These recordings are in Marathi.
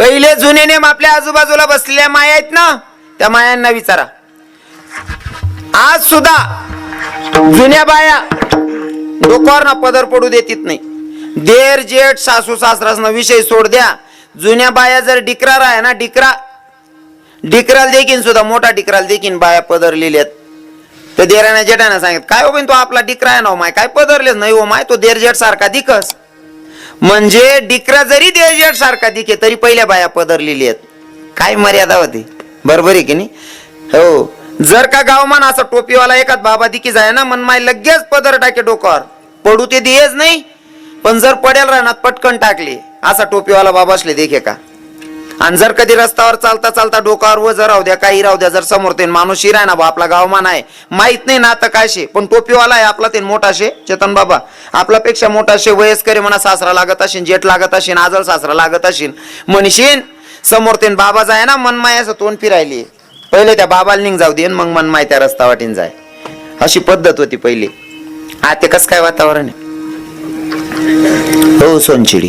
पहिले जुने नेम आपल्या आजूबाजूला बसलेल्या माया आहेत ना, त्या मायांना विचारा. आज सुद्धा जुन्या बाया डोक्यावर ना पदर पडू देतीत नाही. देर जेठ सासू सासरासना विषय सोड द्या. जुन्या बाया जर डिकरार आहे ना, डिकराल देखील सुद्धा मोठा डिकराल देखील बाया पदरलेल्यात. तर देराने जेठाने सांगित, काय हो बहीण तो आपला डिकरा आहे ना माय, काय पदरलेच नाही हो माय, तो देर जेठ सारखा दिकस. म्हणजे डिकरा जरी देर जेठ सारखा दिके तरी पहिल्या बाया पदरलेली आहेत. काय मर्यादा होती, बरोबर आहे की नाही. हो, जर का गावमान असा टोपीवाला एकाच बाबा दिकी जाय ना, मन माय लगेच पदर टाके डोक्यावर, पडू ते दियेच नाही. पण जर पडेल राहणार पटकन टाकली, असा टोपीवाला बाबा असले देखे का. आणि जर कधी रस्त्यावर चालता चालता डोक्यावर वजन राहू द्या, काही राहू द्या, जर समोर ते माणूस शिराय ना बा आपला गावमान आहे, माहित नाही ना आता काय शे, पण टोपीवाला आहे आपला ते मोठा शे, चेतन बाबा आपल्यापेक्षा मोठा शे, वयस्कर म्हणा, सासरा लागत असेल, जेठ लागत असेल, आजल सासरा लागत असेल, म्हणशीन समोर ते बाबा जाय ना, मनमाय असं तोंड फिरायली, पहिले त्या बाबाला निघ जाऊ दे, मग मनमाय त्या रस्ता वाटीन जाय. अशी पद्धत होती पहिली. आता कस काय वातावरण आहे हो सोनचिडी,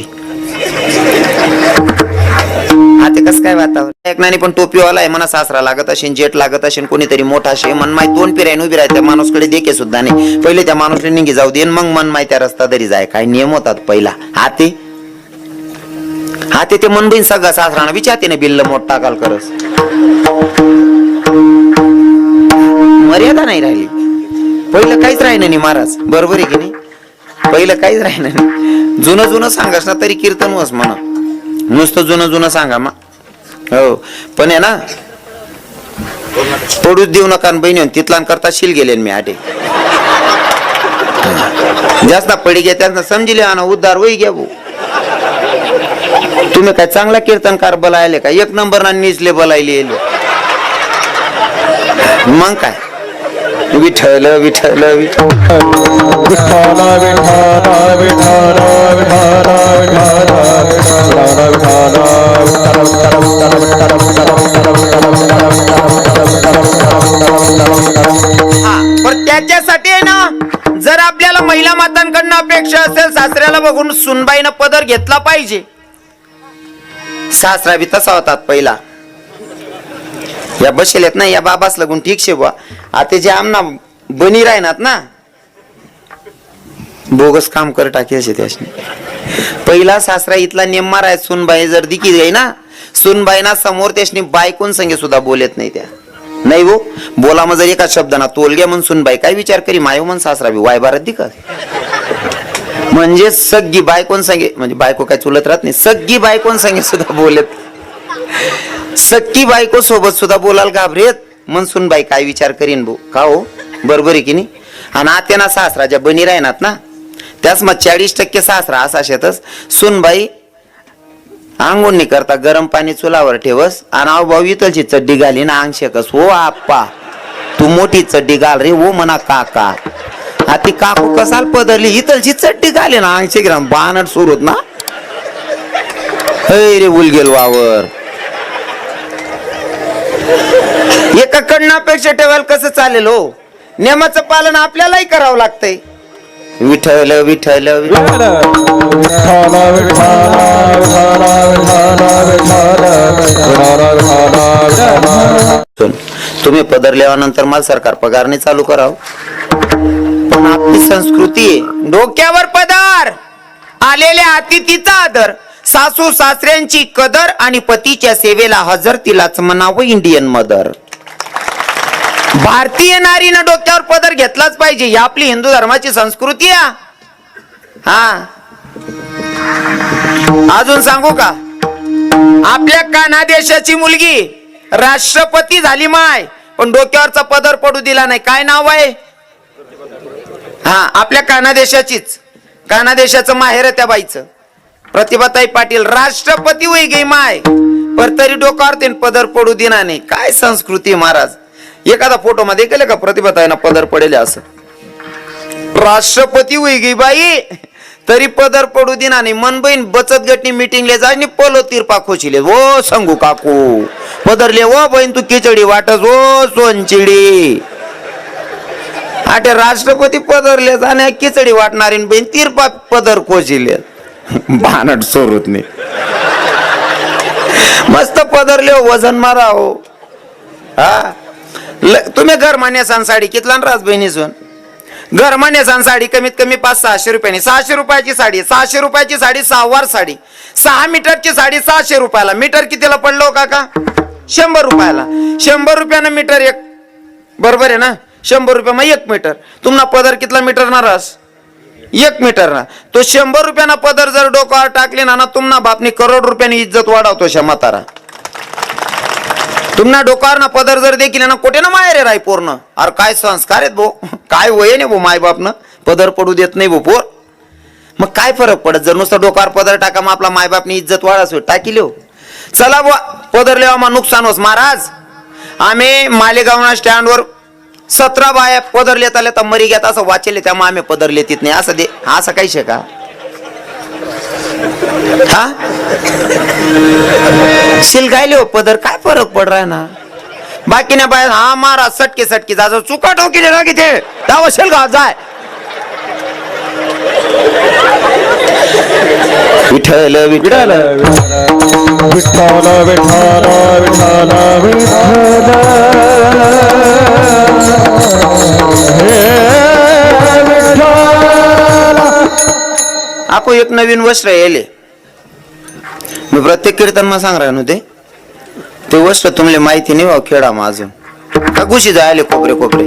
आता कस काय वातावरण. एक नाही पण टोपीवाला आहे म्हणा, सासरा लागत असेल, जेठ लागत असेल, कोणीतरी मोठा असेल, मनमाय तोंड फिरायन उभी राहते, त्या माणूसकडे देखे सुद्धा नाही, पहिले त्या माणूसने निघी जाऊ दे, मग मनमाय त्या रस्ता तरी जाय. काय नियम होतात पहिला. हाते ते मनबीन सगळं सासराना विचारते ना, बिल्ल मोठ टाकाल करस, मर्यादा नाही राहिली. पहिलं काहीच राहिलं नाही महाराज, बरोबर आहे की नाही. पहिलं काहीच राहिलं नाही. जुनं सांगास ना तरी कीर्तन वस म्हणा, नुसतं जुनं सांगा मा. हो, पण आहे ना पडूच देऊ नका बहिणी, तिथला करता शिल गेले मी आटे जास्त पडी घ्या, त्यांना समजिले ना उद्धार होई घ्या भाऊ. तुम्ही काय चांगला कीर्तनकार बोलायले का, एक नंबर ना निजले बोलायले. मग काय विठ्ठल विठ्ठल पण त्याच्यासाठी आहे ना, जर आपल्याला महिला मातांकडनं अपेक्षा असेल, सासऱ्याला बघून सुनबाईनं पदर घेतला पाहिजे. सासरा बी तसा होतात पहिला. या बसेलेत ना, या बाबास लगून ठीक शे बुवा. आता जे आमना बनी राहणार ना, बोगस काम कर टाकी असे त्याने. पहिला सासरा इथला नेम माराय, सुनबाई जर दिकी जाई ना, सुनबाईना समोर त्याशनी बायकोन संगे सुद्धा बोलत नाही त्या. नाही वो बोला मग जर एका शब्दाना तोल घ्या म्हणून सुनबाई काय विचार करी, मायो मन सासरा बी वाय भारत दिका. म्हणजे सगळी बायकोन संगे, म्हणजे बायको काय चुलत राहत नाही, सगळी बायकोन संगे सुद्धा बोलत, सख्खी बायको सोबत सुद्धा बोलाल घाबरेत. मन सुनबाई काय विचार करीन भाऊ का हो, बरोबर आहे की नाही. आणि आत्याना सासरा ज्या बनी राहणार ना, त्याच मग 40% सासरा असा शेतच. सुनबाई आंघोळ नाही करता गरम पाणी चुलावर ठेवस, आणि भाऊ इथलची चड्डी घाली ना अंग शेकस. हो आप्पा तू मोठी चड्डी घाल रे, हो म्हणा काका. ती काकू कसाल पदरली, इथलची चड्डी घाले ना अंग शेक, बाणट सुरूत ना, हे रे उलगेल वावर. एकाकडनं अपेक्षा ठेवायला कसं चालेल हो. नियमाचं पालन आपल्यालाही करावं लागतंय. विठ्ठल विठ्ठल तुम्ही पदरल्यानंतर मला सरकार पगारने चालू करावं. पण आपली संस्कृती आहे डोक्यावर पदार, आलेल्या अतिथीचा आदर, सासू सासऱ्यांची कदर, आणि पतीच्या सेवेला हजर, तिलाच म्हणावं इंडियन मदर. भारतीय नारीनं डोक्यावर पदर घेतलाच पाहिजे, ही आपली हिंदू धर्माची संस्कृती आहे. हा अजून सांगू का, आपल्या कान्हा देशाची मुलगी राष्ट्रपती झाली माय, पण डोक्यावरचा पदर पडू दिला नाही. काय नाव आहे? हा आपल्या कान्हा देशाचीच, कान्हा देशाचं माहेर त्या बाईचं, प्रतिभाताई पाटील राष्ट्रपती होई गई माय, पर तरी डोक्यावर ते पदर पडू दिना नाही. काय संस्कृती महाराज. एखादा फोटो मध्ये केलं का प्रतिभाताईना पदर पडेल असं, राष्ट्रपती होई गई बाई तरी पदर पडू दिना नाही. मन बहीण बचत गटनी मीटिंगले जाय पोलो तिरपा खोचिले, ओ संगू काकू पदरले, ओ बहीण तू खिचडी वाटस, ओ सोनचिडी. आटे राष्ट्रपती पदरले जाणे खिचडी वाटणारी बहीण तिरपा पदर खोचिले, भानट सोरूत नाही. पदरले हो, वजन मारा हो. हा तुम्ही घर मान्यासान साडी कितला राज बहिणीसून घर मान्यासान साडी कमीत कमी 500-600 रुपयानी. 600 रुपयाची साडी, 600 रुपयाची साडी 6 वार साडी, 6 मीटरची साडी 600 रुपयाला. मीटर कितीला पडलो काका? 100 रुपयाला. 100 रुपयानं मीटर एक, बरोबर आहे ना? 100 रुपये मग 1 मीटर. तुम्हाला पदर कितला मीटर ना रस? 1 मीटर ना. तो 100 रुपयाना पदर जर डोक्यावर टाकले ना तुम्हाला बापनी करोड रुपयानी इज्जत वाढवतो क्षमतारा. तुम्हाला डोक्यावर ना पदर जर देखील ना कुठे ना माहेर राय पूर्ण. अरे काय संस्कार आहेत भो, काय वय नाही भो माय बापनं पदर पडू देत नाही भो पोर. मग काय फरक पडत जर नुसतं डोक्यावर पदर टाका मग आपला मायबापनी इज्जत वाढास टाकी लिहो. चला बुवा पदर लेवा मग नुकसान होस महाराज. आम्ही मालेगावना स्टँडवर 17 बाया पदर लेता लेता मरी घेत असं वाचेले त्यामुळे आम्ही पदर लेतीत नाही. असं दे असं काही शे का? हा शिलगायले हो पदर काय फरक पड रहा ना. बाकी ना बाय हा मारा सटके सटके जा चुका ठोकी ना किथे दावा शिलगा जाय. विठ्ठल विठ्ठल विठ्ठल विठ्ठल विठ्ठल आपको एक नवीन वस्त्र येले. मी प्रत्येक कीर्तन मा सांग राहिलो ते वस्त्र तुम्हाला माहिती नाही खेळा मा अजून का गुशी जायले कोपरे कोपरे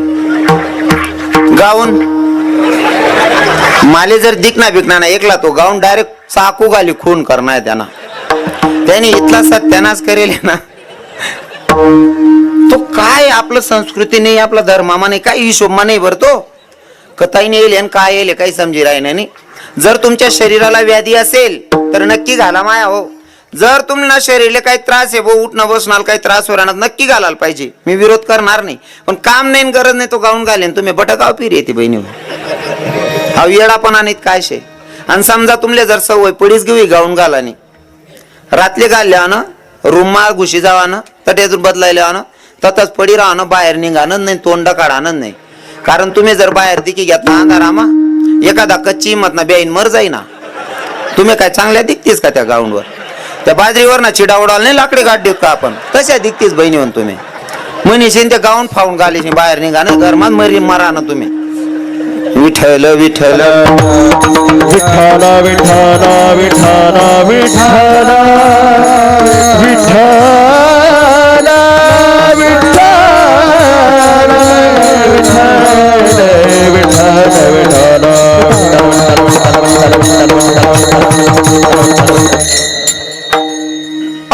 गाऊन माले जर दिखना बिकना ना एकला तो गाऊन डायरेक्ट चाकू गाली खून करणार त्यांना. त्याने इथला सत्यानाश करेल ना. तो काय आपलं संस्कृती नाही आपला धर्मामा नाही काही हिशोबमा नाही भरतो कथाही नाही येईल काय येईल काही समजी राही नाही. जर तुमच्या शरीराला व्याधी असेल तर नक्की घाला माया हो. जर तुम्हाला शरीराला काही त्रास आहे भाऊ उठणं बसणार काही त्रास होणार नक्की घालायला पाहिजे. मी विरोध करणार नाही पण काम नाही गरज नाही तो गाऊन घालेन तुम्ही बटकाव फिर येते बहिणी. हा येडापणा नाहीत काय शे. आणि समजा तुमले जर सवय पडीच घेऊ गाऊन घालानी रातले घालल्या ना रूममा घुशी जावा ना तट्यातून बदलायला ना ततच पडी राहा ना बाहेर निघानच नाही तोंड काढानच नाही. कारण तुम्ही जर बाहेर दिकी घेतला अंधारामा एखादा कच्ची हिंमत ना बेईन मर जाई ना. तुम्ही काय चांगल्या दिखतीस का त्या गाऊनवर? त्या बाजरीवर ना चिडा उडाल नाही लाकडे गाठ देत का आपण तशा दिखतीस बहिणी म्हणून तुम्ही म्हणीशीन ते गाऊन फावून घालीशी बाहेर निघा ना घरमात मरी मारा ना तुम्ही. विठ्ठल विठ्ठल विठ्ठल विठ्ठल विठ्ठल विठ्ठल विठ्ठल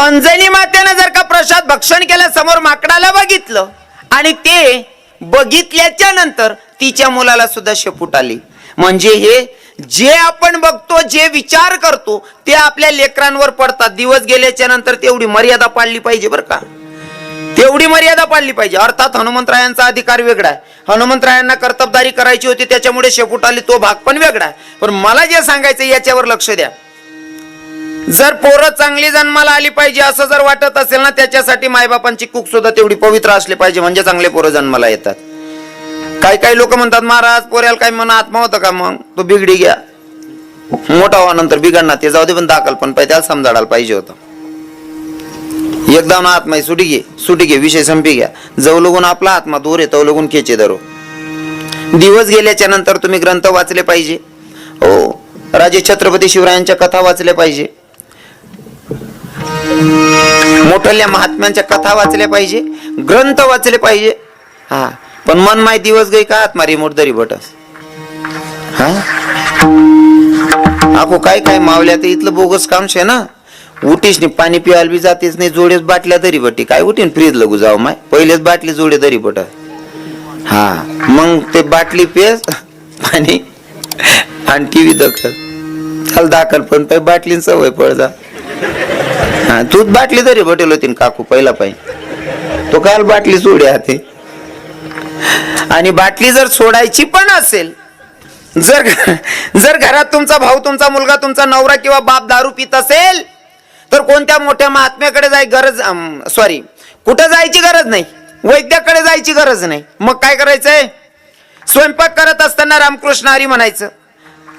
अंजनी मातेनं जर का प्रसाद भक्षण केल्या समोर माकडाला बघितलं आणि ते बघितल्याच्या नंतर तिच्या मुलाला सुद्धा शेपूट आली. म्हणजे हे जे आपण बघतो जे विचार करतो ते आपल्या लेकरांवर पडतात. दिवस गेल्याच्या नंतर तेवढी मर्यादा पाळली पाहिजे बरं का. तेवढी मर्यादा पाळली पाहिजे. अर्थात हनुमंतरायांचा अधिकार वेगळा आहे. हनुमंतरायांना कर्तबदारी करायची होती त्याच्यामुळे शेपूट आली तो भाग पण वेगळा आहे. पण मला जे सांगायचं याच्यावर लक्ष द्या. जर पोरं चांगली जन्माला आली पाहिजे असं जर वाटत असेल ना त्याच्यासाठी मायबापांची कुक सुद्धा तेवढी पवित्र असली पाहिजे म्हणजे चांगले पोरं जन्माला येतात. काही काही लोक म्हणतात महाराज पोऱ्याला काही मना आत्मा होतं का मग तो बिगडी घ्या मोठा व्हा नंतर बिघडणार ते जाऊ दे पण दाखल पण पाहिजे त्याला समजाडायला पाहिजे होतं. एकदा ना आत्मा सुटी घे विषय संपी घ्या. जव लगून आपला आत्मा दूर आहे तव लगून खेचे धरो. दिवस गेल्याच्या नंतर तुम्ही ग्रंथ वाचले पाहिजे. हो राजे छत्रपती शिवरायांच्या कथा वाचल्या पाहिजे. मोठल्या महात्म्यांच्या कथा वाचल्या पाहिजे ग्रंथ वाचले पाहिजे. हा पण मन माय दिवस गई का आत्मा रिमोट दरी बटस. हा आखो काय काय मावल्या तर इथलं बोगस काम शे ना. उठीस नाही पाणी पिवायला बी जातेच नाही जोडेच बाटल्या दरी बटी काय उठीन फ्रीज लगू जाऊ माय पहिलेच बाटली जोडे दरी बट. हा मग ते बाटली पेस पाणी आणि टीव्ही दखल चाल दाखल पण पाय बाटली सवय पड जा. हा तूच बाटली तरी बटेल होती काकू पहिला पाहिजे तो काल बाटली सोडे हाते. आणि बाटली जर सोडायची पण असेल जर घरात तुमचा भाऊ तुमचा मुलगा तुमचा नवरा किंवा बाप दारू पित असेल तर कोणत्या मोठ्या महात्म्याकडे कुठं जायची गरज नाही. वैद्याकडे जायची गरज नाही. मग काय करायचंय स्वयंपाक करत असताना रामकृष्ण हरी म्हणायचं.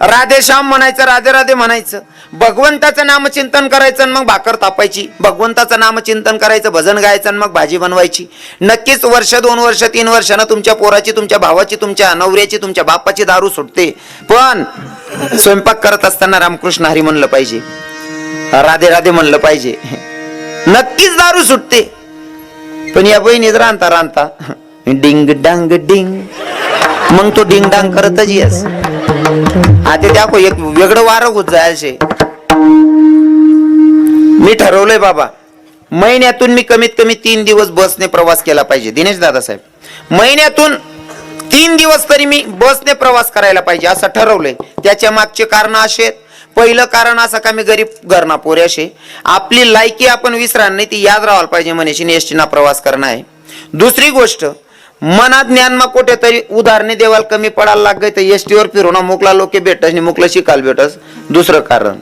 राधेश्याम म्हणायचं, राधे राधे म्हणायचं, भगवंताचं नामचिंतन करायचं आणि मग भाकर तापायची, भगवंताचं नामचिंतन करायचं, भजन गायचं आणि मग भाजी बनवायची. नक्कीच वर्ष 2 वर्ष 3 वर्षानं तुमच्या पोराची, तुमच्या भावाची, तुमच्या नवऱ्याची, तुमच्या बापाची दारू सुटते. पण स्वयंपाक करत असताना रामकृष्ण हरी म्हणलं पाहिजे, राधे राधे म्हणलं पाहिजे, नक्कीच दारू सुटते. पण या बहिणीत रांता रांता डिंग डांग डिंग, मग तो डिंग डांग करतच येस. आता दाखव एक वेगळं वारं होत जायचे. मी ठरवलंय बाबा, महिन्यातून मी कमीत कमी 3 दिवस बसने प्रवास केला पाहिजे. दिनेश दादासाहेब, महिन्यातून 3 दिवस तरी मी बसने प्रवास करायला पाहिजे असं ठरवलंय. त्याच्या मागचे कारण असे आहेत. पहिलं कारण असं का मी गरीब घरना पोरे असे, आपली लायकी आपण विसरायला नाही, ती याद राहायला पाहिजे म्हणे एसटीना प्रवास करणं आहे. दुसरी गोष्ट, मनात ज्ञानमा कुठेतरी उदाहरणे देवाला कमी पडायला लाग गई तर एसटीवर फिरून मुकला लोके भेटस आणि मुकला शिकायला भेटस. दुसरं कारण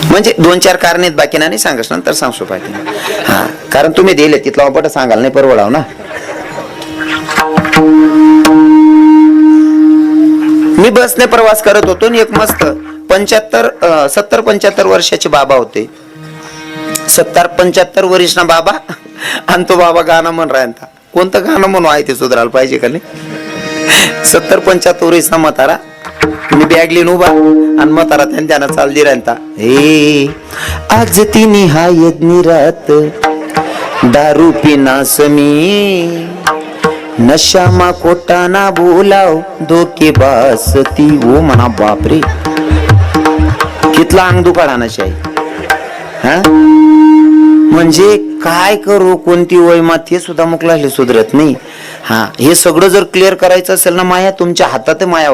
म्हणजे 2-4 कारण आहेत, बाकी नाही सांगस, नंतर सांगतो बाकी. हा, कारण तुम्ही दिले तिथला वापट सांगाल नाही परवडाव ना. मी बसने प्रवास करत होतो आणि एक मस्त 70-75 वर्षाचे बाबा होते. 70-75 वर्ष ना बाबा, आणि तो बाबा गाणं म्हण राहता. कोणतं गाणं म्हणू आहे ते सुधारायला पाहिजे का नाही. 70-75 वर्ष ना म्हातारा, मी बॅग लिहून उभा आणि म्हातारा त्यांना चालली राहता. हे आज ती निहायत निरात दारू पिना समी, नशा मा कोटा ना बोलाव धोके बासती. ओ म्हणा बापरे, कितला अंग दुखाडा नशा आहे. हा, म्हणजे काय करू, कोणती वय मात हे सुद्धा मुकला सुधरत नाही. हा, हे सगळं जर क्लिअर करायचं असेल ना, माया तुमच्या हातात माया.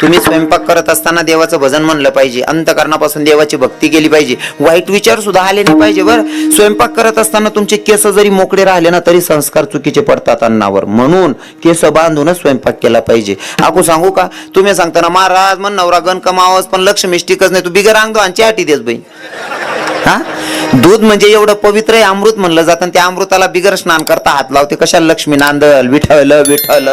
तुम्ही स्वयंपाक करत असताना देवाचं भजन म्हणलं पाहिजे, अंतकरणापासून देवाची भक्ती केली पाहिजे, वाईट विचार सुद्धा आले नाही पाहिजे. बरं, स्वयंपाक करत असताना तुमचे केस जरी मोकळे राहिले ना तरी संस्कार चुकीचे पडतात अन्नावर, म्हणून केस बांधूनच स्वयंपाक केला पाहिजे. आकू सांगू का, तुम्ही सांगता ना महाराज मन नवरा गण कमावस पण लक्ष मिष्टिकच नाही, तू बिगर अंग दो आणि हाटी देस बहीण. हा, दूध म्हणजे एवढं पवित्र आहे, अमृत म्हणलं जातं, त्या अमृताला बिगर स्नान करता हात लावते कशाला लक्ष्मी नांदल. विठ्ठल विठ्ठल विठ्ठल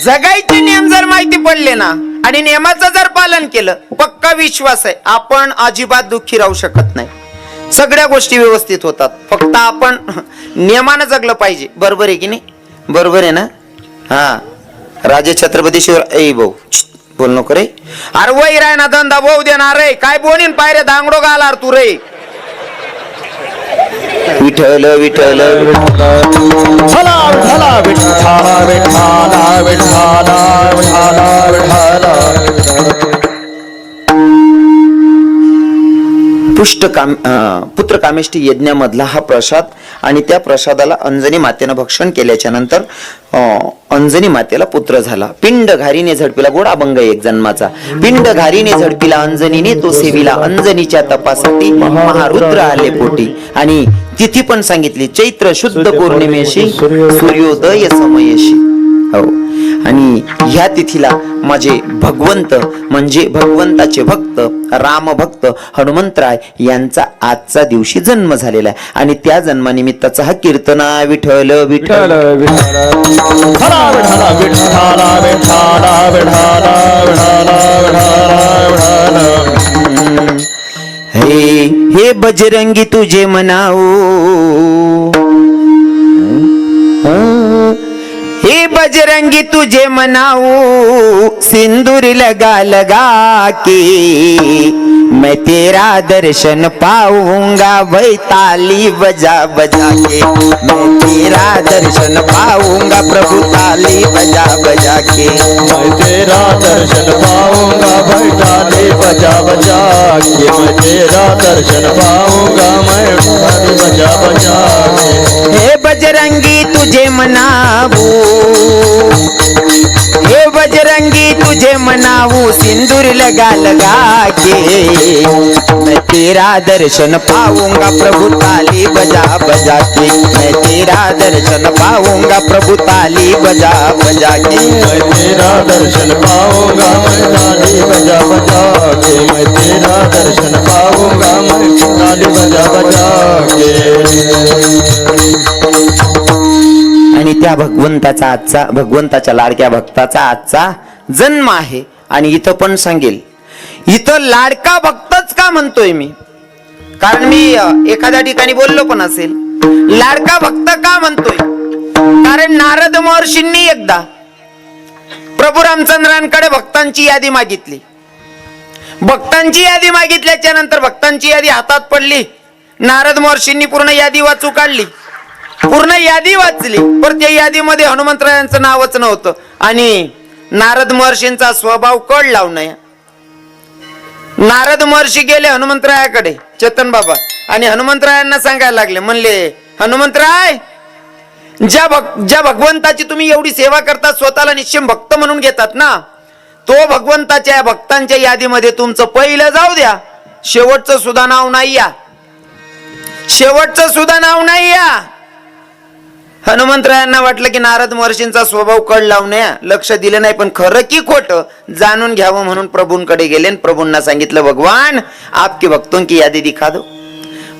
जगायचे नियम जर माहिती पडले ना आणि नियमाचं जर पालन केलं, पक्का विश्वास आहे आपण अजिबात दुःखी राहू शकत नाही. सगळ्या गोष्टी व्यवस्थित होतात, फक्त आपण नियमानं जगलं पाहिजे. बरोबर आहे की नाही, बरोबर आहे ना. हा, राजे छत्रपती शिवराय, ए भाऊ बोल नको रे, अरे वही राय ना धंदा भाऊ देणार रे, काय बोनीन पायरे दांगडो घालार तू रे. विठ्ठल विठ्ठल विठ्ठला विठ्ठला विठ्ठला विठ्ठला विठ्ठला विठ्ठला विठ्ठला. पुत्र कामेष्टी यज्ञामधला हा प्रसाद, आणि त्या प्रसादाला अंजनी मातेनं भक्षण केल्याच्या नंतर अंजनी मातेला पुत्र झाला. पिंड घारीने झडपिला, गोड अभंग एक जन्माचा. पिंड घारीने झडपिला अंजनीने, तो सेविला अंजनीच्या तपासाठी महारुद्र आले पोटी. आणि तिथी पण सांगितली, चैत्र शुद्ध पौर्णिमेशी सूर्योदय समयशी. हो, आणि ह्या तिथीला माझे भगवंत म्हणजे भगवंताचे भक्त राम भक्त हनुमंतराय यांचा आजचा दिवशी जन्म झालेला आहे. आणि त्या जन्मानिमित्ताचा हा कीर्तन आहे. विठ्ठल विठ्ठल हे बजरंगी तुझे मनाऊ, हे बजरंगी तुझे मनाऊ, सिंदूर लगा लगा के मैं तेरा दर्शन पाऊंगा, वही ताली बजा बजा के मैं तेरा दर्शन पाऊंगा, प्रभु ताली बजा बजा के मैं तेरा दर्शन पाऊंगा, भाई ताली बजा बजा के मैं तेरा दर्शन पाऊंगा, मैं ताली बजा बजा के. हे बजरंगी तुझे मनाऊ, हे बजरंगी तुझे मनाऊ, सिंदूर लगा लगा के मैं तेरा दर्शन पाऊंगा प्रभु ताली बजा बजा के, मैं तेरा दर्शन पाऊंगा प्रभु ताली बजा बजा के, मैं तेरा दर्शन पाऊंगा मैं ताली बजा बजा के, मैं तेरा दर्शन पाऊंगा मैं ताली बजा बजा के. आणि त्या भगवंताच्या लाडक्या भक्ताचा आजचा जन्म आहे. आणि इथं पण सांगेल, इथं लाडका भक्तच का म्हणतोय मी, कारण मी एखाद्या ठिकाणी बोललो पण असेल, लाडका भक्त का म्हणतोय, कारण नारद महर्षींनी एकदा प्रभू रामचंद्रांकडे भक्तांची यादी मागितली. भक्तांची यादी मागितल्याच्या नंतर भक्तांची यादी हातात पडली. नारद महर्षींनी पूर्ण यादी वाचू काढली, पूर्ण यादी वाचली, पण त्या यादीमध्ये हनुमंतरायांचं नावच नव्हतं. आणि नारद महर्षींचा स्वभाव कळ लावणं. नारद महर्षी गेले हनुमंतरायाकडे, चेतन बाबा, आणि हनुमंतरायांना सांगायला लागले, म्हणले हनुमंतराय, ज्या भगवंताची तुम्ही एवढी सेवा करता, स्वतःला निश्चिम भक्त म्हणून घेतात ना, तो भगवंताच्या भक्तांच्या यादीमध्ये तुमचं पहिलं जाऊ द्या, शेवटचं सुद्धा नाव नाही या, शेवटचं सुद्धा नाव नाही या. हनुमंतरायांना वाटलं की नारद महर्षींचा स्वभाव कळ लावणे, लक्ष दिलं नाही, पण खरं की खोटं जाणून घ्यावं म्हणून प्रभूंकडे गेले. प्रभूंना सांगितलं, भगवान आपके भक्तों की यादी दिखा दो.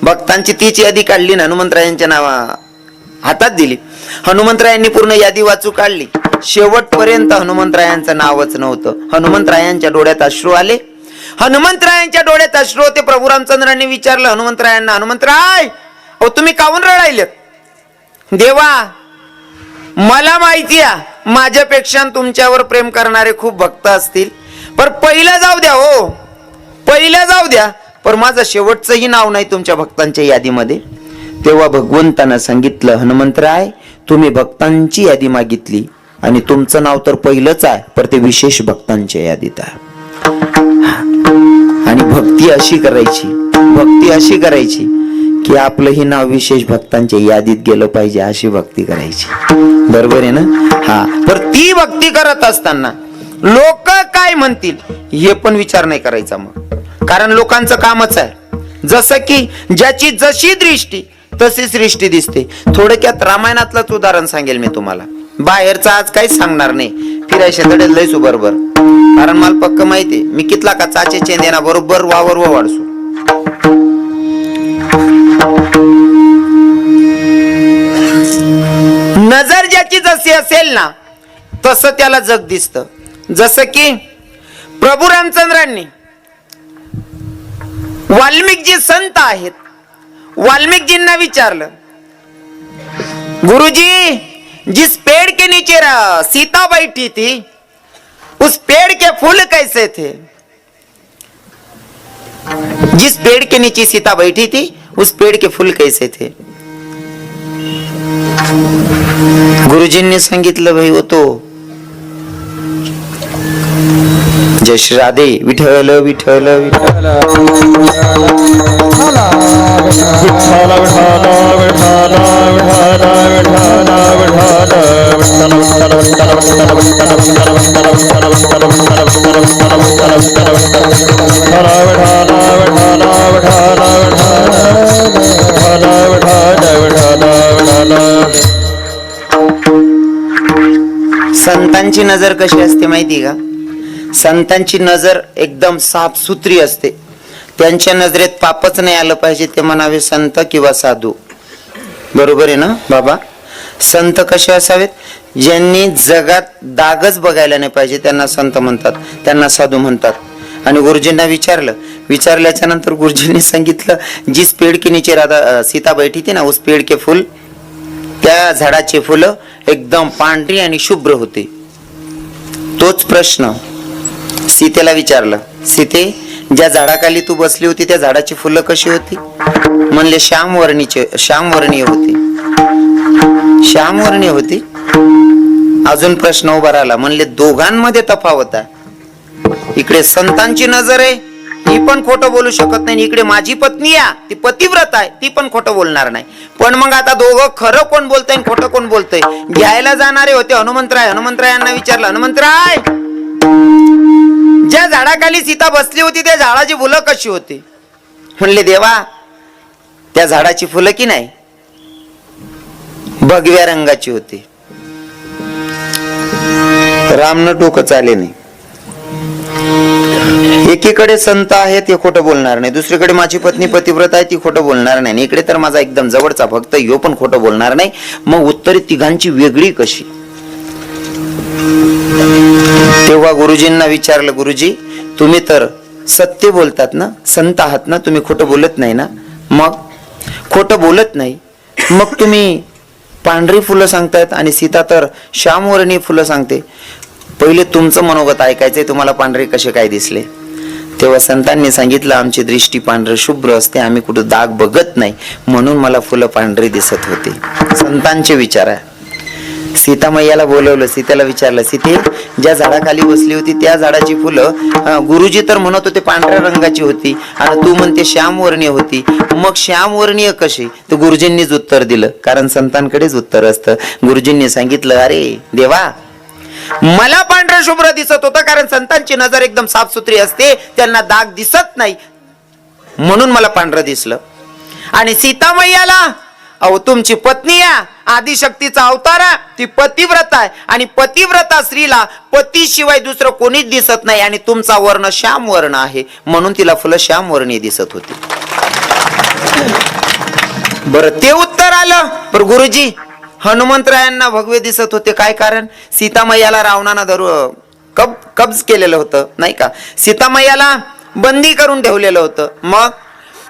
भक्तांची तीच यादी काढली, हनुमंतरायांच्या नावा हातात दिली. हनुमंतरायांनी पूर्ण यादी वाचू काढली. शेवटपर्यंत हनुमंतरायांचं नावच नव्हतं. हनुमंतरायांच्या डोळ्यात अश्रू आले. हनुमंतरायांच्या डोळ्यात अश्रू होते. प्रभू रामचंद्रांनी विचारलं हनुमंतरायांना, हनुमंतराय, अहो तुम्ही काहून रडायलेत? देवा, मला माहिती आहे माझ्यापेक्षा तुमच्यावर प्रेम करणारे खूप भक्त असतील, पण पहिलं जाऊ द्या, हो पहिलं जाऊ द्या, पण माझं शेवटचंही नाव नाही तुमच्या भक्तांच्या यादीमध्ये. तेव्हा भगवंतानं सांगितलं, हनुमंतराय, तुम्ही भक्तांची यादी मागितली आणि तुमचं नाव तर पहिलंच आहे, पण ते विशेष भक्तांच्या यादीत आहे. आणि भक्ती अशी करायची की आपलंही नाव विशेष भक्तांच्या यादीत गेलं पाहिजे, अशी भक्ती करायची. बरोबर आहे ना? हा, पर ती भक्ती करत असताना लोक काय म्हणतील हे पण विचार नाही करायचा मग, कारण लोकांचं कामच आहे. जसं की ज्याची जशी दृष्टी तशी सृष्टी दिसते. थोडक्यात रामायणातलंच उदाहरण सांगेल मी तुम्हाला, बाहेरचं आज काहीच सांगणार नाही. फिरायचे तडे लयसू बरोबर, कारण मला पक्क माहितीये मी कितला का चाचे चेंदेना बरोबर वावर व वाढसू. नजर ज्याची जशी असेल ना तसं त्याला जग दिसतं. जसं की प्रभू रामचंद्रांनी वाल्मिकजी संत आहेत, वाल्मिकजींना विचारलं, गुरुजी, जिस पेड़ के नीचे सीता बैठी थी उस पेड़ के फूल कैसे थे? जिस पेड़ के नीचे सीता बैठी थी उस पेड़ के फूल कैसे थे? गुरुजींनी सांगितलं, भाई वो तो जय श्री राधे, विठ्ठल विठ्ठल विठ्ठल संतांची नजर कशी असते माहिती का? संतांची नजर एकदम साफसुथरी असते. त्यांच्या नजरेत पापच नाही आलं पाहिजे, ते म्हणावे संत किंवा साधू. बरोबर आहे ना बाबा? संत कसे असावेत? ज्यांनी जगात दागच बघायला नाही पाहिजे त्यांना संत म्हणतात, त्यांना साधू म्हणतात. आणि गुरुजींना विचारल्याच्या नंतर गुरुजींनी सांगितलं, जिस पेड़ के नीचे राधा सीता बैठी थी ना उस पेड़ के फूल, त्या झाडाचे फुलं एकदम पांढरी आणि शुभ्र होते. तोच प्रश्न सीतेला विचारला, सीते, ज्या झाडाखाली तू बसली होती त्या झाडाची फुलं कशी होती? म्हणले श्यामवर्णीय होती. अजून प्रश्न उभा राहिला, म्हणले दोघांमध्ये तफावत आहे. इकडे संतांची नजर आहे, ही पण खोटं बोलू शकत नाही. इकडे माझी पत्नी आहे, ती पतिव्रत आहे, ती पण खोटं बोलणार नाही. पण मग आता दोघं खरं कोण बोलतंय खोटं कोण बोलतंय? घ्यायला जाणारे होते हनुमंतरायांना विचारलं, हनुमंतराय, ज्या झाडाखाली सीता बसली होती त्या झाडाची फुलं कशी होती? म्हणले देवा त्या झाडाची फुलं की नाही भगव्या रंगाची होती. रामनं डोकं चाले नाही. एकीकडे संत आहे ते खोटं बोलणार नाही, दुसरीकडे माझी पत्नी पतिव्रत आहे ती खोटं बोलणार नाही, इकडे तर माझा एकदम जवळचा भक्त यो पण खोटं बोलणार नाही. मग उत्तरे तिघांची वेगळी कशी? तेव्हा गुरुजींना विचारलं, गुरुजी तुम्ही तर सत्य बोलतात ना, संत आहात ना, तुम्ही खोटं बोलत नाही ना? मग खोटं बोलत नाही मग तुम्ही पांढरी फुलं सांगतायत आणि सीता तर श्यामवर्णी फुलं सांगते. पहिले तुमचं मनोगत ऐकायचंय, तुम्हाला पांढरे कसे काय दिसले? तेव्हा संतांनी सांगितलं आमची दृष्टी पांढर शुभ्र असते, आम्ही कुठं दाग बघत नाही म्हणून मला फुलं पांढरी दिसत होती. संतांचे विचार आहे. सीता मैयाला बोलवलं, सीतेला विचारलं, सीते ज्या झाडाखाली बसली होती त्या झाडाची फुलं गुरुजी तर म्हणत होते पांढऱ्या रंगाची होती आणि तू म्हणते श्यामवर्णीय होती, मग श्यामवर्णीय कशी? तर गुरुजींनीच उत्तर दिलं, कारण संतांकडेच उत्तर असतं. गुरुजींनी सांगितलं, अरे देवा मला पांढरं शुभ्र दिसत होतं कारण संतांची नजर एकदम साफसुथरी असते, त्यांना दाग दिसत नाही म्हणून मला पांढरं दिसलं. आणि सीता मैयाला अहो तुमची पत्नी आहे, आदिशक्तीचा अवतार आहे, ती पतिव्रता आहे आणि पतिव्रता स्त्रीला पतीशिवाय दुसरं कोणीच दिसत नाही आणि तुमचा वर्ण श्याम वर्ण आहे म्हणून तिला फुलं श्याम वर्णी दिसत होती. बरं ते उत्तर आलं. पर गुरुजी हनुमंतरायांना भगवे दिसत होते, काय कारण? सीतामैयाला रावणानं कब्ज केलेलं होतं नाही का, सीतामैयाला बंदी करून ठेवलेलं होतं. मग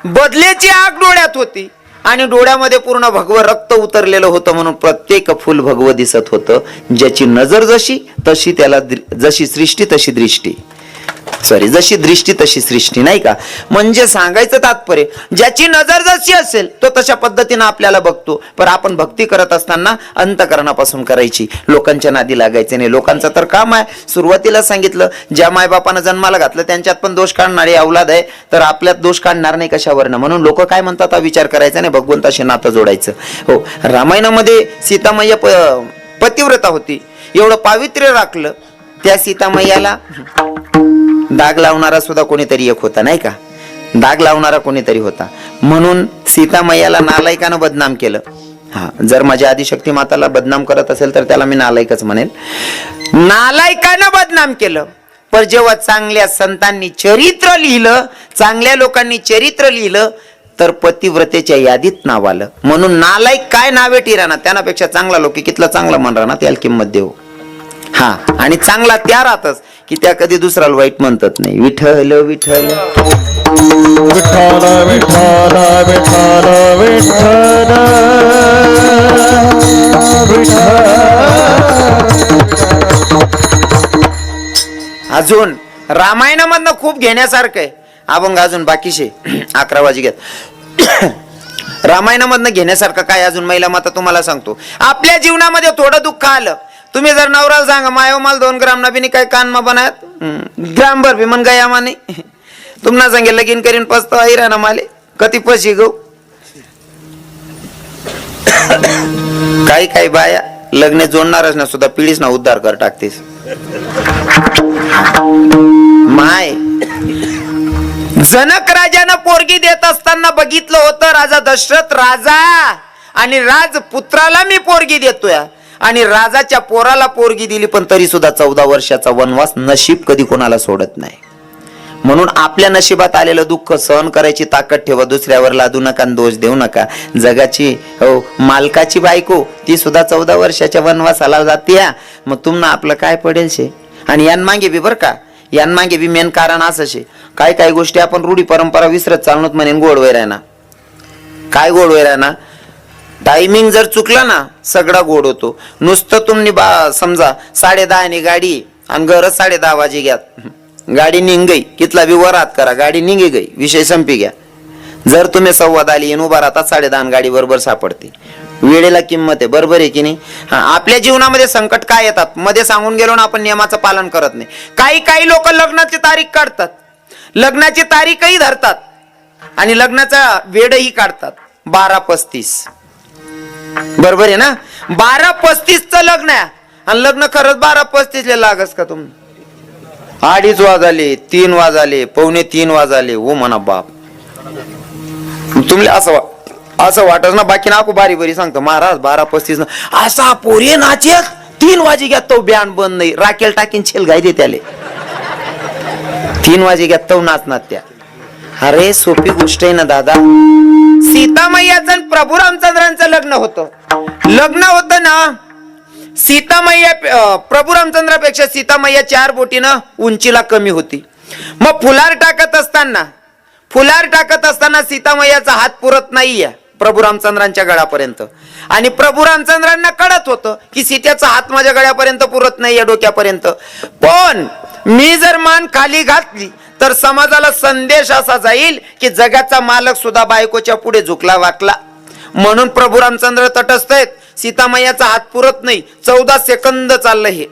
बदलेची आग डोळ्यात होती आणि डोळ्यामध्ये पूर्ण भगवं रक्त उतरलेलं होतं म्हणून प्रत्येक फुल भगवं दिसत होतं. ज्याची नजर जशी तशी त्याला जशी सृष्टी तशी दृष्टी, जशी दृष्टी तशी सृष्टी नाही का. म्हणजे सांगायचं तात्पर्य ज्याची नजर जशी असेल तो तशा पद्धतीनं आपल्याला बघतो. पण आपण भक्ती करत असताना अंतकरणापासून करायची, लोकांच्या नादी लागायचे नाही. लोकांचं तर काम आहे, सुरुवातीला सांगितलं ज्या मायबापानं जन्माला घातलं त्यांच्यात पण दोष काढणारे अवलाद आहे, तर आपल्यात दोष काढणार नाही कशावरनं. म्हणून लोक काय म्हणतात हा विचार करायचा नाही, भगवंताशी नातं जोडायचं. हो, रामायणामध्ये सीतामय्या पतिव्रता होती, एवढं पावित्र्य राखलं. त्या सीतामय्याला दाग लावणारा सुद्धा कोणीतरी एक होता नाही का, दाग लावणारा कोणीतरी होता म्हणून सीतामैयाला नालायकानं बदनाम केलं. हा, जर माझ्या आदिशक्ती माताला बदनाम करत असेल तर त्याला मी नालायकच म्हणेल. नालायकानं बदनाम केलं. पण जेव्हा चांगल्या संतांनी चरित्र लिहिलं, चांगल्या लोकांनी चरित्र लिहिलं तर पतिव्रतेच्या यादीत नाव आलं. म्हणून नालायक काय नावे टिराना, त्यापेक्षा चांगला लोक कितला चांगला म्हणणार ना त्याला किंमत देऊ. हा, आणि चांगला त्या राहतच की त्या कधी दुसऱ्याला वाईट म्हणतात नाही. विठ्ठल विठ्ठल विठ्ठल विठ्ठल विठ्ठल विठ्ठल. अजून रामायणामधनं खूप घेण्यासारखं आहे. अभंग अजून बाकीशे 11 वाजे घेत. रामायणामधनं घेण्यासारखं काय अजून महिला माता तुम्हाला सांगतो. आपल्या जीवनामध्ये थोडं दुःख आलं, तुम्ही जर नवराला सांगा मायो माल 2 ग्राम ना बिनी काय कान मा बनायत ग्राम भर भी मन गया माने तुम्हाला सांगे लगीन करीन पस्तावा हिरा ना माले कधी पशी गो. काही काही बाया लग्न जोडणारच ना सुद्धा पिढीच ना उद्धार कर टाकतेस. माय जनक राजानं पोरगी देत असताना बघितलं होतं राजा दशरथ राजा आणि राजपुत्राला मी पोरगी देतोय आणि राजाच्या पोराला पोरगी दिली, पण तरी सुद्धा 14 वर्षाचा वनवास नशीब कधी कोणाला सोडत नाही. म्हणून आपल्या नशिबात आलेलं दुःख सहन करायची ताकद ठेवा, दुसऱ्यावर लादू नका, दोष देऊ नका. जगाची हो मालकाची बायको ती सुद्धा 14 वर्षाच्या वनवासाला जाते, मग तुम्हाला आपलं काय पडेल शे. आणि यांमागे बी बरं का, यांमागे बी मेन कारण असं शे, काय काही गोष्टी आपण रूढी परंपरा विसरत चालणत म्हणेन गोड वैराना. काय गोड वैराना? टायमिंग जर चुकला ना सगळा गोड होतो. नुसतं तुम्ही समजा 10:30 गाडी आणि घर 10:30 वाजे घ्या, गाडी निघ गई कितला बी वरात करा, गाडी निघी गई, विषय संपी घ्या. जर तुम्ही 10:15 आली उभा राहतात 10:30 गाडी बरोबर सापडते. वेळेला किंमत आहे, बरोबर आहे की नाही. हा, आपल्या जीवनामध्ये संकट काय येतात मध्ये सांगून गेलो ना, आपण नियमाचं पालन करत नाही. काही लोक लग्नाची तारीख काढतात, लग्नाची तारीखही धरतात आणि लग्नाचा वेळही काढतात 12:35. बरोबर आहे ना, 12:35चं लग्न आहे आणि लग्न खरंच 12:35 ला लागस का तुम्ही? 2:30 वाजले, 3 वाजले, 2:45 वाजले. ओ म्हणा बाप, तुम्ही असं वाटत ना, बाकी ना बारी बारी सांगतो महाराज 12:35 असा पोरी नाचेत 3 वाजे घ्या तो बँड बंद नाही, राखेल टाकीन छेल गाय दे त्याले 3 वाजे घ्या तो नाचणार त्या. अरे सोपी गोष्ट आहे ना दादा. सीता मैयाचं आणि प्रभू रामचंद्रांचं लग्न होतं ना. सीता मैया प्रभू रामचंद्रापेक्षा सीता मैया 4 बोटीनं उंचीला कमी होती. मग फुलार टाकत असताना सीता मैयाचा हात पुरत नाहीये प्रभू रामचंद्रांच्या गळ्यापर्यंत, आणि प्रभू रामचंद्रांना कळत होतं की सीतेचा हात माझ्या गळ्यापर्यंत पुरत नाहीये, डोक्यापर्यंत. पण मी जर मान खाली घातली तर समाजाला संदेश असा जाईल की जगाचा मालक सुद्धा बायकोच्या पुढे झुकला वाकला. म्हणून प्रभू रामचंद्र तटस्थ आहेत. सीतामैयाचा हात पुरत नाही. 14 सेकंद चाललं हे.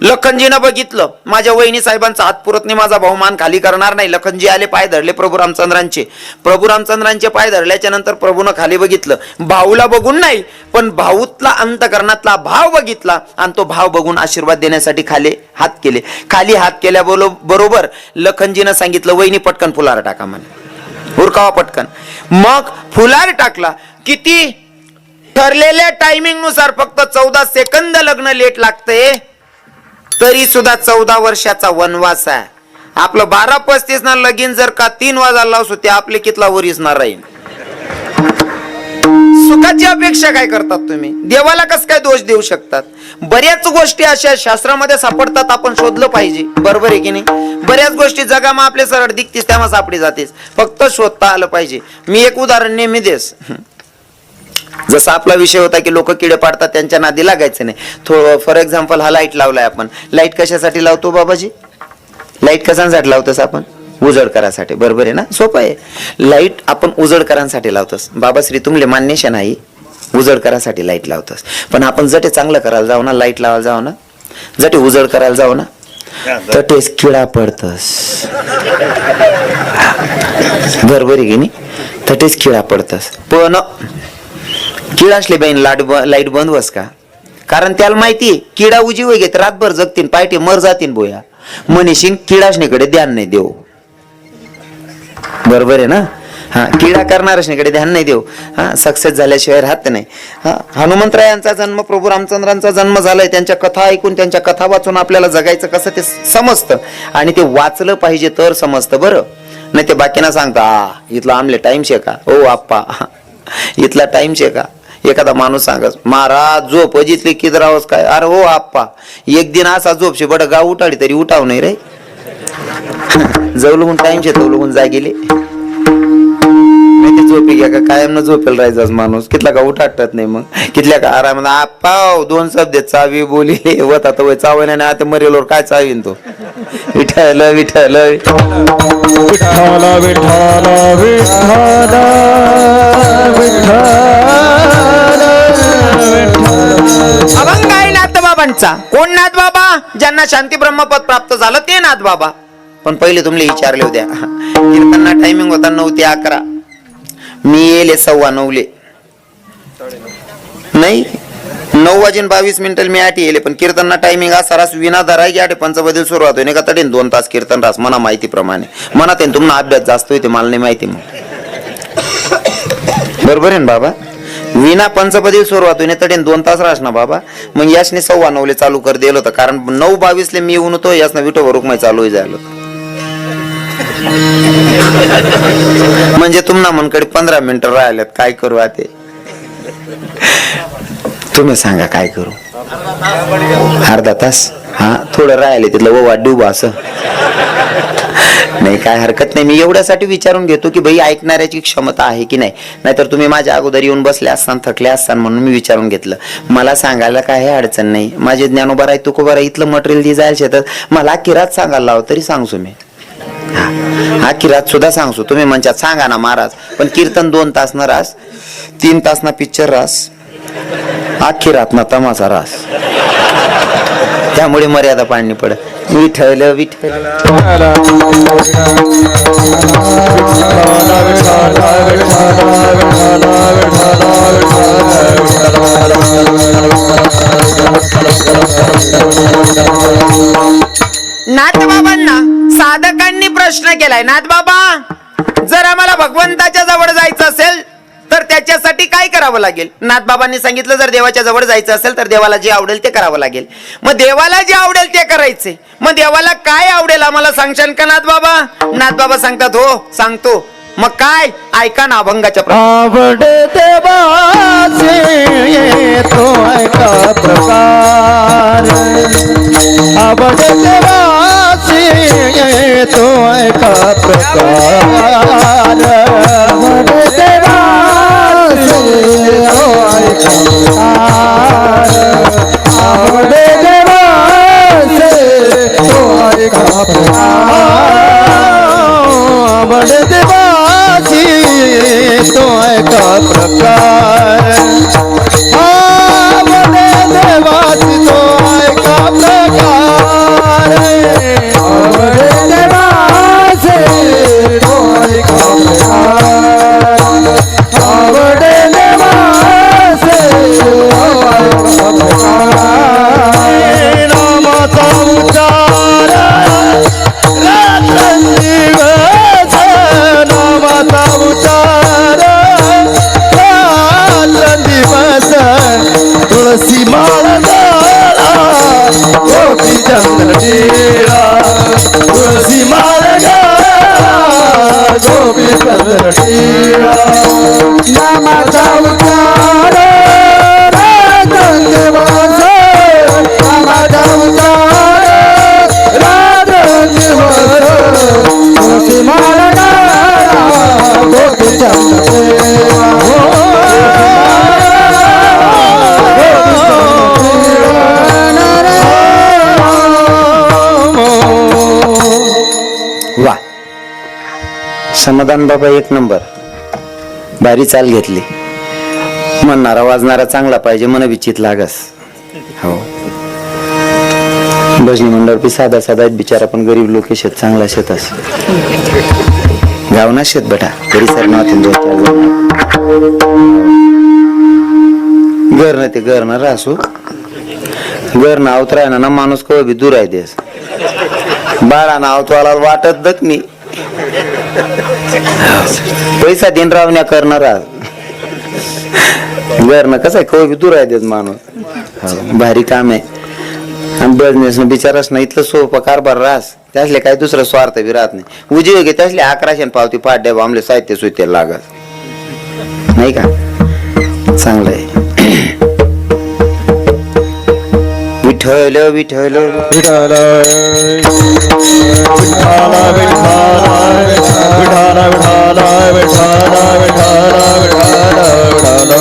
लखनजीनं बघितलं माझ्या वहिनी साहेबांचा हात पुरत नाही, माझा भाऊ मान खाली करणार नाही. लखनजी आले, पाय धरले प्रभू रामचंद्रांचे पाय धरल्याच्या नंतर प्रभूनं खाली बघितलं. भाऊला बघून नाही, पण भाऊतला अंतकरणातला भाव बघितला, आणि तो भाव बघून आशीर्वाद देण्यासाठी खाली हात केले. खाली हात केल्या बरोबर लखनजीनं सांगितलं, वहिनी पटकन फुलार टाका म्हणे, उरकावा पटकन. मग फुलार टाकला. किती ठरलेल्या टायमिंग नुसार फक्त 14 सेकंद लग्न लेट लागतंय, तरी सुद्धा 14 वर्षाचा वनवास आहे. आपलं 12:35 ना लगीन जर का 3 वाजायला लावसो ते आपले कितला वर इसणार राहील. सुखाची अपेक्षा काय करतात तुम्ही? देवाला कस काय दोष देऊ शकतात? बऱ्याच गोष्टी अशा शास्त्रामध्ये सापडतात, आपण शोधलं पाहिजे. बरोबर आहे की नाही? बऱ्याच गोष्टी जगामा आपले सरळ दिसतीस तेव्हा सापडी जातेस, फक्त शोधता आलं पाहिजे. मी एक उदाहरण नेहमी देस. जसा आपला विषय होता की लोक किडे पाडतात, त्यांच्या नादी लागायचं नाही. थोडं फॉर एक्झाम्पल हा लाईट लावलाय आपण. लाईट कशासाठी लावतो बाबाजी? लाईट कशासाठी लावतोस आपण? उजड करासाठी. बरोबर आहे ना? सोपं आहे. लाईट आपण उजड करासाठी लावतोस. बाबाश्री तुमले मान्यशा नाही, उजड करासाठी लाईट लावतोस. पण आपण जटे चांगलं करायला जाऊ ना, लाईट लावायला जाऊ ना, जटे उजड करायला जाऊ ना, तटेच किडा पडतस. बरोबर आहे की नाही? तटेच किडा पडतस. पण किडा असले बाईन लाईट बंद वस का? कारण त्याला माहिती किडा उजी वय घेत रातभर जगतीन, पायटे मर जातीन बोया. मनीषीन किडाशनीकडे ध्यान नाही देऊ. बरोबर आहे ना? हा, किडा करणारशनीकडे ध्यान नाही देऊ. हा, सक्सेस झाल्याशिवाय राहत नाही. हा, हनुमंतरायांचा जन्म, प्रभू रामचंद्रांचा जन्म झालाय. त्यांच्या कथा ऐकून, त्यांच्या कथा वाचून आपल्याला जगायचं कसं ते समजतं, आणि ते वाचलं पाहिजे तर समजतं. बरं नाही ते बाकीना सांगता इथला आमले टाइम शे का? ओ आप्पा इथला टाइम शे का? एखादा माणूस सांगस महाराज झोप जिथली किधर आहोस काय? अरे हो आप्पा एक दिन असा झोपशे बड गाव उठाडी तरी उठाव नाही रे. जवळून टाइम शे तवलून जागेले नाही झोपी घ्या का? कायम न झोपेल राहायचाच माणूस कितला का उठाटत नाही. मग कितल्या का आराम आप्पा 2 शब्द चावी बोली होता तो चावी नाही. आता मरेलोर काय चावीन तो? विठ्ठल विठ्ठल विठ्ठल विठ्ठल अभंग आहे नाथबाबांचा. कोण नाथबाबा? ज्यांना शांती ब्रह्मपद प्राप्त झालं ते नाथबाबा. पण पहिले तुमले विचारले होत्या कीर्तनना टायमिंग होता 9 ते 11. मी येले 9:15 नाही 9:22 मी आठी येले. पण कीर्तनना टायमिंग असा रास विना धराय आठे पंचपदी सुरुवात होईल का तडीन 2 तास कीर्तन रास. मना माहितीप्रमाणे म्हणा ते तुम्हाला अभ्यास जास्त होते, मला नाही माहिती. मग बरोबर आहे ना बाबा? विना पंचपदी सुरुवात होईने तडीन 2 तास रास ना बाबा. मग यासने 9:15 चालू कर दिलं होतं, कारण 9:22 मी येऊन होतो. यासना विठो रुक्माई चालू जायला म्हणजे तुम्हाला मनकडे 15 मिनिटं राहिलेत. काय करू आता तुम्ही सांगा, काय करू? अर्धा तास हा थोडं राहिले तिथलं वाट डुबा असं नाही. काय हरकत नाही. मी एवढ्यासाठी विचारून घेतो की भाई ऐकणाऱ्याची क्षमता आहे की नाही. नाहीतर तुम्ही माझ्या अगोदर येऊन बसले असताना, थकले असताना म्हणून मी विचारून घेतलं. मला सांगायला काय अडचण नाही. माझे ज्ञानोबा आहे तुकोबा आहे इथलं मटेरियल दे जायला शेतात. मला किरात सांगायला लाव तरी सांगसो मी. हा किरात सुद्धा सांगसो. तुम्ही म्हणतात सांगा ना महाराज, पण कीर्तन 2 तास न रास, 3 तास ना पिक्चर रास, अख्खी रात ना तमाशा रास. त्यामुळे मर्यादा पाळणी पडत. विठ्ठल विठ्ठल नाथबाबांना साधकांनी प्रश्न केलाय, नाथबाबा जर आम्हाला भगवत भगवंताच्या जवळ जायचं असेल तर त्याच्यासाठी काय करावं लागेल? नाथबाबांनी सांगितलं, जर देवाच्या जवळ जायचं असेल तर देवाला जे आवडेल ते करावं लागेल. मग देवाला जे आवडेल ते करायचे. मग देवाला काय आवडेल आम्हाला सांगशाल का नाथबाबा? नाथबाबा सांगतात, हो सांगतो. मग काय? ऐका ना अभंगाच्या आवड देवाचे तो ऐका प्रकार, आवड देवाचे तो ऐका प्रकार, आवड देवाचे तो ऐका प्रकार, आवड देवाचे तो ऐका प्रकार, आवड देवाची तो ऐका प्रकार, आवड देवाची तो ऐका प्रकार, आवड देवाचे तो ऐका प्रकार, आवड देवाचे तो ऐका प्रकार, नामाचा उच्चार रात्रंदिवस, नामाचा उच्चार रात्रंदिवस, तुळसी माळ गळा गोपी चंद्र टिळा, तुळसी माळ गळा गोपी चंद्र टिळा, नामाचा उच्चार रात्रंदिवस, नामाचा उच्चार रात्रंदिवस, तुळसी माळ गळा गोपी चंद्र टिळा, वा. समाधान बाबा एक नंबर, भारी चाल घेतली. म्हणणारा वाजणारा चांगला पाहिजे, मन विचित लागस. हो, भजनी मंडळ बी साधा साधा बिचारा, पण गरीब लोक शेत चांगला शेतस गावना शेत बेटा घरी सर घर न ते घर न रासू घर ना अवतराय ना माणूस कव बी दूर आहे देस बाळा ना अवतवाला वाटत दखनी पैसा दिन रावण्या करणार घर न कसं कव बी दूर आहे देस माणूस. भारी काम आहे. आणि बिझनेस न बिचारस ना इथलं सोपं कारभार रास त्यासले काही दुसरं स्वार्थ बी राहत नाही. उजी घे त्यासले 1100 पावती पाड्या आमले साहित्य सुत्य लागत नाही का. चांगलं आहे. विठ्ठल विठ्ठल विठाला विठाला विठाला विठाला विठाला विठाला विठाला विठाला.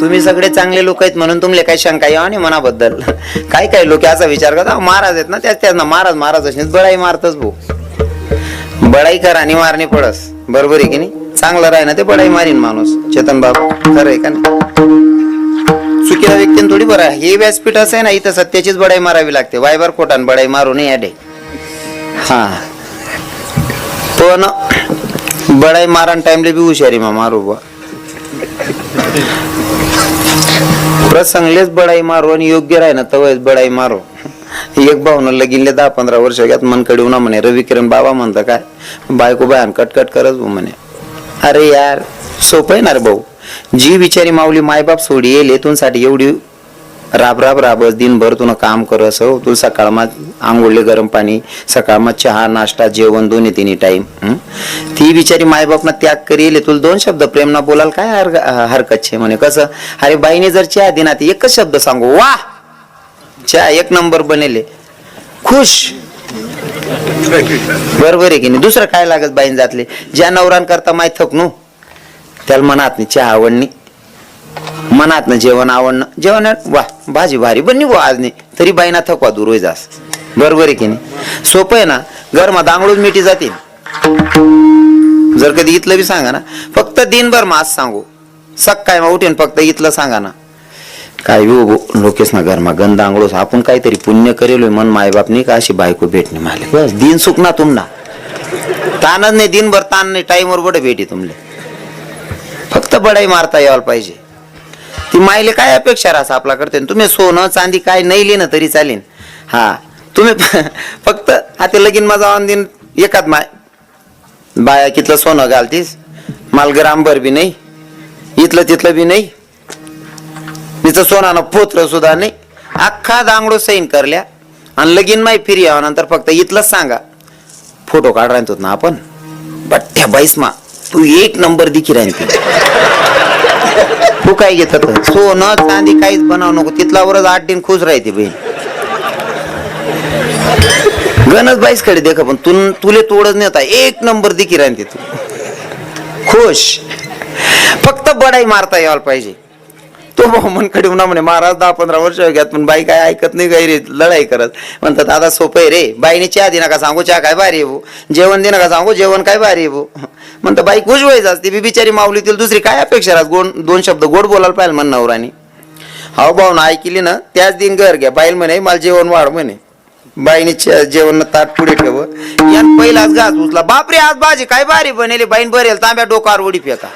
तुम्ही सगळे चांगले लोक आहेत म्हणून तुमले काही शंका यावं आणि मनाबद्दल. काय काय लोक असा विचार करतात महाराज आहेत ना त्याच ना महाराज महाराज असेल बळाई मारतच भाऊ. बळाई कर आणि मारणे पडस. बरोबर आहे की नाही. चांगलं राही ना ते बळाई मारीन माणूस. चेतन बाबा खरं आहे का नाही. चुकीला व्यक्तीने थोडी बरं हे व्यासपीठ असं आहे ना इथं सत्याचीच बळाई मारावी लागते. वायबार खोटान बळाई मारू नये अडे. हा पण बळाई मारण टाइमले बी हुशारी मा मारू बा. प्रसंगलेच बळाई मारो आणि योग्य राही ना तवच बळाई मारो. एक भाऊन लगीनले 10-15 वर्ष घ्यात मनकडे उन्हा म्हणे रवी किरण बाबा म्हणता काय बायको बायान कटकट करत म्हणे. अरे यार सोपं आहे ना रे भाऊ. जी बिचारी माऊली मायबाप सोडी येईल येथूनसाठी एवढी राब राब राबस दिनभर तुला काम करस हो. तुला सकाळ मा आंघोळले गरम पाणी सकाळ मा चहा नाश्ता जेवण दोन्ही तिन्ही टाइम. ती बिचारी मायबाप ना त्याग करी तुला 2 शब्द प्रेम ना बोलाल काय हरकत छे म्हणे. कसं अरे बाईने जर चहा दिना ती एकच शब्द सांगू वा चहा 1 नंबर बनेले खुश. बरोबर आहे की नाही. दुसरं काय लागत बाईन जातले. ज्या नवरान करता माय थकनू त्याला मनात नाही चहा आवडणी मनात ना जेवण आवडणं जेवण वा भाजी भारी बनली गो आज नाही तरी बाईना थकवा दूर होई जास. बरोबर आहे की नाही. सोपं आहे ना. घरमा दांगडूच मिठी जातील. जर कधी इथलं बी सांगा ना फक्त दिनभर मास सांगू सकाळी मग उठेन फक्त इथलं सांगा ना काय लोकेश ना घरमा गंध आंगळोस आपण काहीतरी पुण्य करेलोय मन मायबाप नाही का अशी बायको भेटणे माले बस दिन सुख ना तुमना ताणच नाही दिनभर ताण नाही टाईमवर बडे भेटी तुमले. फक्त बडाई मारता यायला पाहिजे. ती मायले काय अपेक्षा राहा आपला करते. तुम्ही सोनं चांदी काय नाही लिहिणं तरी चालेल. हा तुम्ही फक्त आता लगीन माझा ऑन दिन एकाच माय बाया कितलं सोनं घालतीस, माल ग्रामभर बी नाही, इथलं तिथलं बी नाही, तिचं सोनानं पोत्र सुद्धा नाही, अख्खा दांगडो सैन करल्या आणि लगीन माही फिरी नंतर फक्त इथलंच सांगा फोटो काढ राहतो ना आपण बठ्ठ्या बाईसमा तू एक नंबर दिखी राहते. तू काय घेत सोनं चांदी काहीच बनाव नको, तिथलावरच 8 दिन खुश राहते बहीण. गणच बाईस कडे देख पण तुले तोडच नाही होता, एक नंबर दिखी राहते तू खुश. फक्त बडाई मारता यायला पाहिजे. तो भाऊ मनकडे म्हणे महाराज 10-15 वर्ष घ्यात पण बाई काय ऐकत नाही, काही रे लढाई करत. म्हणतात दादा सोपं आहे रे, बाईने चहा दे नका सांगू चहा काय भारी आहे, जेवण दे नका सांगू जेवण काय भारी आहे. म्हणतं बाई खुश व्हायचं असते, बी बिचारी माऊलीतील दुसरी काय अपेक्षा राहत, 2 शब्द गोड बोलायला पाहिजे म्हण नवरानी. हा भाऊ ना ऐकली ना त्याच दिन घर घ्या. बाईल म्हणे मला जेवण वाढ म्हणे. बाईने जेवण ताट पुढे ठेव यान पहिलाच घास उचला, बापरे आज भाजी काय भारी बनेली. बाईन बरेल तांब्या डोकावर उडी फेका.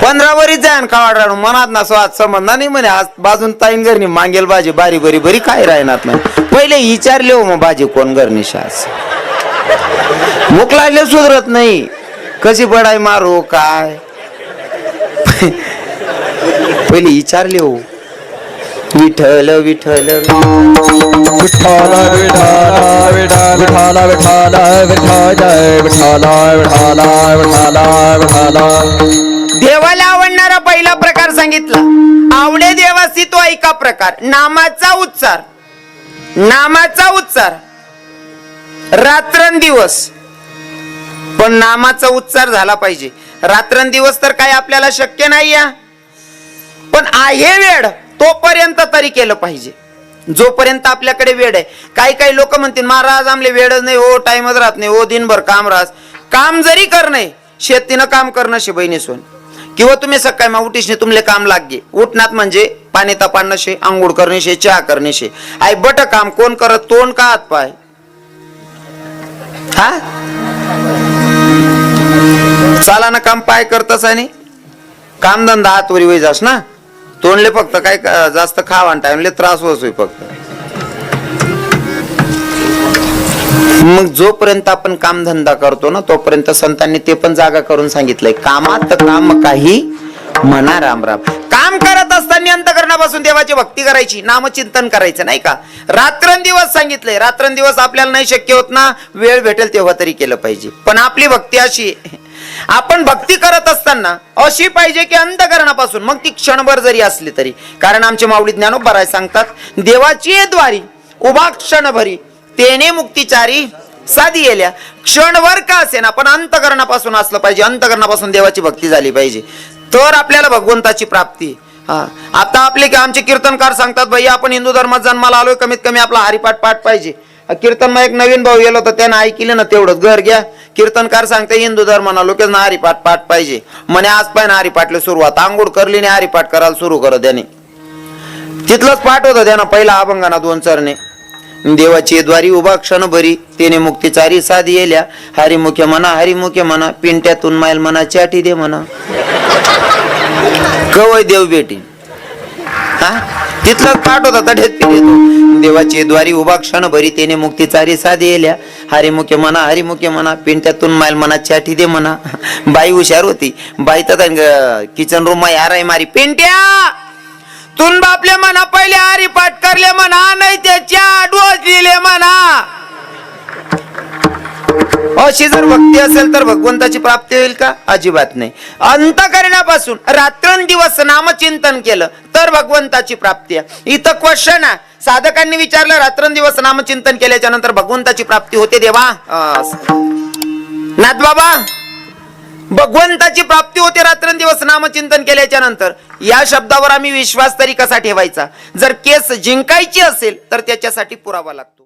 15 वरीच जाय खावाड राहून मनात ना स्वाद समजणार नाही म्हणे. आज बाजून ताईन घरनी मागेल भाजी बारी बरी बरी काय राहणार नाही. पहिले विचारले हो मग भाजी कोण घरनी शास भूक लागले सुधरत नाही, कशी बडाई मारू काय. पहिले विचारले हो विठ्ठल विठ्ठल विठ्ठल विठ्ठल विठ्ठल विठ्ठल विठ्ठल विठ्ठल विठ्ठल विठ्ठल. देवाला आवडणारा पहिला प्रकार सांगितला. आवडे देवासी तो ऐका प्रकार नामाचा उच्चार. नामाचा उच्चार रात्रंदिवस, पण नामाचा उच्चार झाला पाहिजे. रात्रंदिवस तर काय आपल्याला शक्य नाही या, पण आहे वेळ तोपर्यंत तरी केलं पाहिजे. जोपर्यंत आपल्याकडे वेळ आहे. काही लोक म्हणतील महाराज आमले वेळच नाही हो, टाइमच राहत नाही हो, दिनभर काम राहत. काम जरी करणं शेतीनं काम करणं शे बहिणी सोन, किंवा तुम्ही सकाळी मा उठीशने तुमले काम लागे. उठण्यात म्हणजे पाणी तापाणं शे, आंघोळ करणे शे, चहा करणे शे. आई बट काम कोण करत, तोंड का हात पाय. हा चाला ना काम पाय करतस आणि कामधंदा हातवरी वय जास ना. तोंडले फक्त काय जास्त खावा टाइमले त्रास होतोय फक्त. मग जोपर्यंत आपण कामधंदा करतो ना तोपर्यंत संतांनी ते पण जागा करून सांगितलंय. कामात काम काही म्हणा राम राम. काम करत असताना अंतःकरणापासून देवाची भक्ती करायची, नामचिंतन करायचं नाही का. रात्रंदिवस सांगितलंय. रात्रंदिवस आपल्याला नाही शक्य होत ना, वेळ भेटेल तेव्हा तरी केलं पाहिजे. पण आपली भक्ती अशी आपण भक्ती करत असताना अशी पाहिजे की अंतःकरणापासून, मग ती क्षणभर जरी असली तरी. कारण आमचे माऊली ज्ञानोबा सांगतात देवाची द्वारी उभा क्षणभरी तेने मुक्तीचारी साधी येल्या. क्षणभर का असेना पण अंतःकरणापासून असलं पाहिजे. अंतःकरणापासून देवाची भक्ती झाली पाहिजे तर आपल्याला भगवंताची प्राप्ती. आता आपले आमचे कीर्तनकार सांगतात भाई आपण हिंदू धर्मात जन्माला आलोय, कमीत कमी आपला हरिपाठ पाठ पाहिजे. कीर्तन एक नवीन भाऊ गेलो तर त्यानं ऐकलं ना तेवढंच घर घ्या. कीर्तनकार सांगते हिंदू धर्माना लोकांना हरिपाठ पाठ पाहिजे म्हणे. आज पाहिजे हरिपाठले सुरुवात, आंघोळ करली आणि हरिपाठ करायला सुरू करत त्याने. तिथलंच पाठ होतं त्यानं पहिला अभंगाना 2 चरणे. देवाची द्वारी उभा क्षण भरी तेने मुक्तीचारी साधी येल्या. हरिमुखे म्हणा हरिमुखे म्हणा पिंट्यातून मायल म्हणा चाटी दे म्हणा. कवय देव बेटी तिथलंच पाठ होता तढ्यात येतो. देवाची द्वारी उभा क्षण भरी तेने मुक्तीचारी साधी येल्या. हरिमुखे म्हणा हरिमुखे म्हणा पिंट्यातून मायल म्हणा चाटी दे म्हणा. बाई हुशार होती. बाई तर किचन रूम मा याराय मारी पिंट्या तुन बापले म्हणा पहिले हरिपाठ करले म्हणा, नाही त्याच्या डोस लिहिले म्हणा. अशी जर भक्ती असेल तर भगवंताची प्राप्ती होईल का? अजिबात नाही. अंतःकरणापासून रात्रंदिवस नामचिंतन केलं तर भगवंताची प्राप्ती आहे. इथं क्वेश्चन आहे. साधकांनी विचारलं रात्रंदिवस नामचिंतन केल्याच्या नंतर भगवंताची प्राप्ती होते देवा? नाथ बाबा भगवंताची प्राप्ती होते रात्रंदिवस नामचिंतन केल्याच्या नंतर. या शब्दावर आम्ही विश्वास तरी कसा ठेवायचा? जर केस जिंकायची असेल तर त्याच्यासाठी पुरावा लागतो.